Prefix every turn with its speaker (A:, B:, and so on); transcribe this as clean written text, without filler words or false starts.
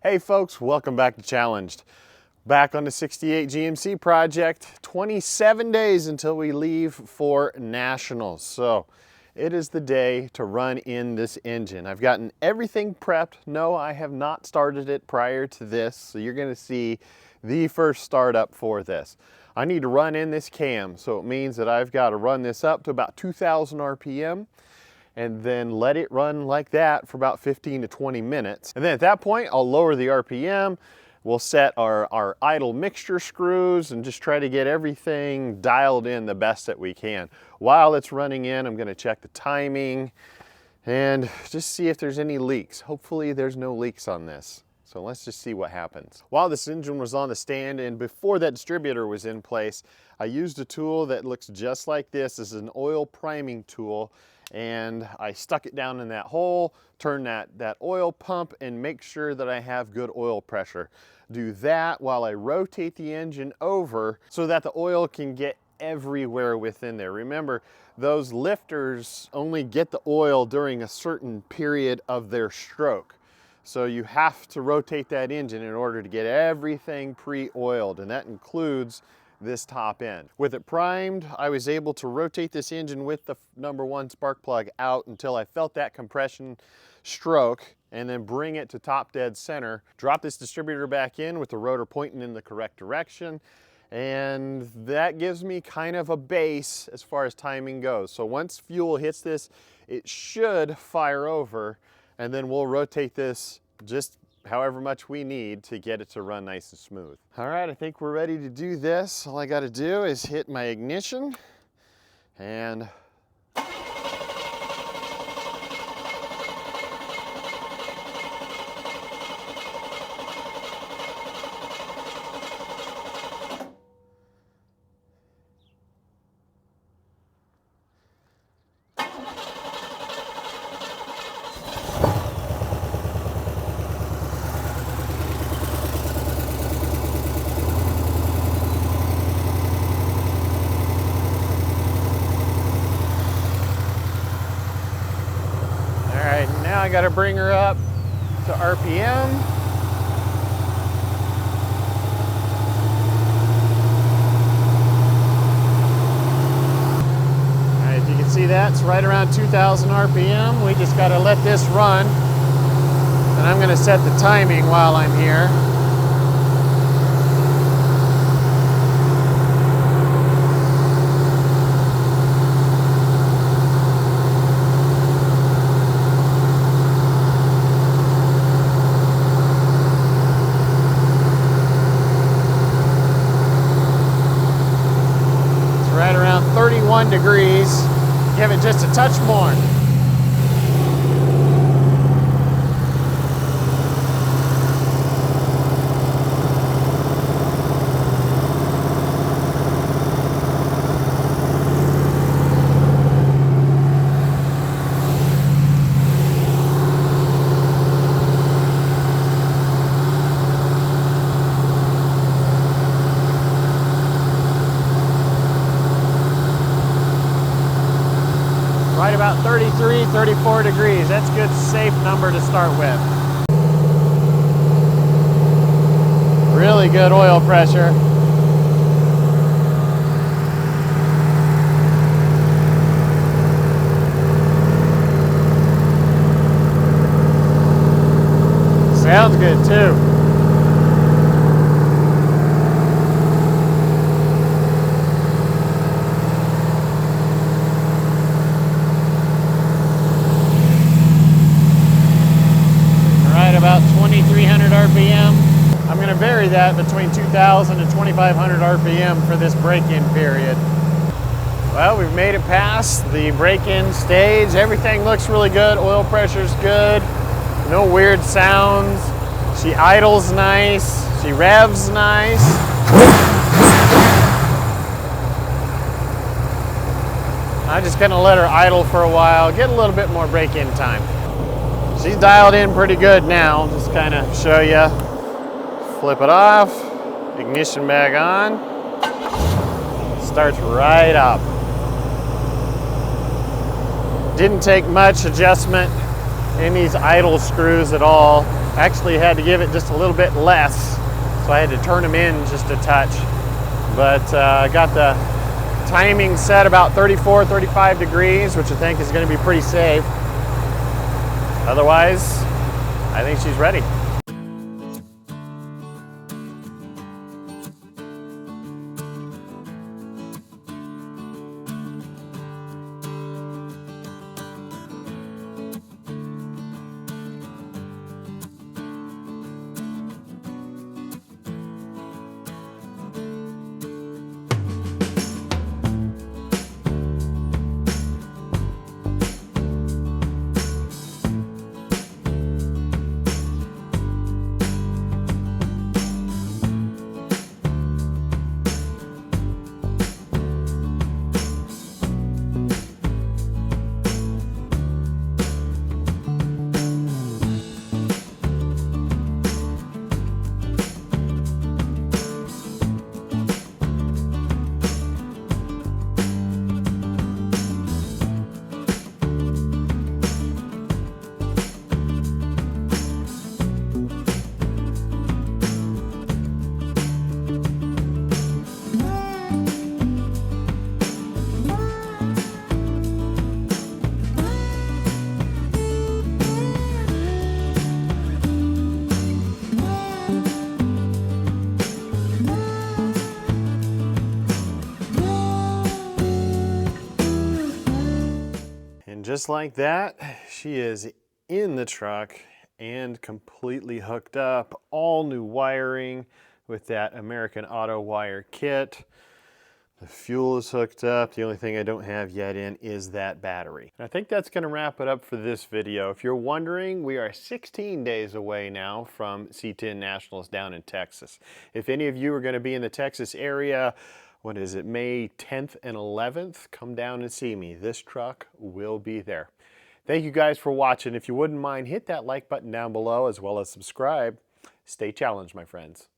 A: Hey folks, welcome back to Challenged. Back on the 68 GMC project, 27 days until we leave for Nationals. So it is the day to run in this engine. I've gotten everything prepped. No, I have not started it prior to this. So you're gonna see the first startup for this. I need to run in this cam. So it means that I've got to run this up to about 2,000 RPM. And then let it run like that for about 15 to 20 minutes. And then at that point, I'll lower the RPM. We'll set our idle mixture screws and just try to get everything dialed in the best that we can. While it's running in, I'm gonna check the timing and just see if there's any leaks. Hopefully there's no leaks on this. So let's just see what happens. While this engine was on the stand and before that distributor was in place, I used a tool that looks just like this. This is an oil priming tool. And I stuck it down in that hole, turn that oil pump and make sure that I have good oil pressure. Do that while I rotate the engine over so that the oil can get everywhere within there. Remember, those lifters only get the oil during a certain period of their stroke. So you have to rotate that engine in order to get everything pre-oiled, and that includes this top end. With it primed, I was able to rotate this engine with the #1 spark plug out until I felt that compression stroke and then bring it to top dead center. Drop this distributor back in with the rotor pointing in the correct direction. And that gives me kind of a base as far as timing goes. So once fuel hits this, it should fire over and then we'll rotate this just however much we need to get it to run nice and smooth. All right, I think we're ready to do this. All I gotta do is hit my ignition and now I got to bring her up to RPM. All right, if you can see that, it's right around 2,000 RPM. We just got to let this run. And I'm going to set the timing while I'm here. Right around 31 degrees. Give it just a touch more. Right about 33, 34 degrees. That's a good, safe number to start with. Really good oil pressure. Sounds good too. About 2,300 RPM. I'm going to vary that between 2,000 and 2,500 RPM for this break-in period. Well, we've made it past the break-in stage. Everything looks really good. Oil pressure's good. No weird sounds. She idles nice. She revs nice. I'm just going to let her idle for a while, get a little bit more break-in time. She's dialed in pretty good now. Just kind of show you. Flip it off, ignition back on. Starts right up. Didn't take much adjustment in these idle screws at all. Actually had to give it just a little bit less, so I had to turn them in just a touch. But I got the timing set about 34, 35 degrees, which I think is going to be pretty safe. Otherwise, I think she's ready. And just like that, she is in the truck and completely hooked up. All new wiring with that American Auto wire kit. The fuel is hooked up. The only thing I don't have yet in is that battery. And I think that's going to wrap it up for this video. If you're wondering, we are 16 days away now from C10 Nationals down in Texas. If any of you are going to be in the Texas area, what is it, May 10th and 11th, come down and see me. This truck will be there. Thank you guys for watching. If you wouldn't mind, hit that like button down below as well as subscribe. Stay challenged, my friends.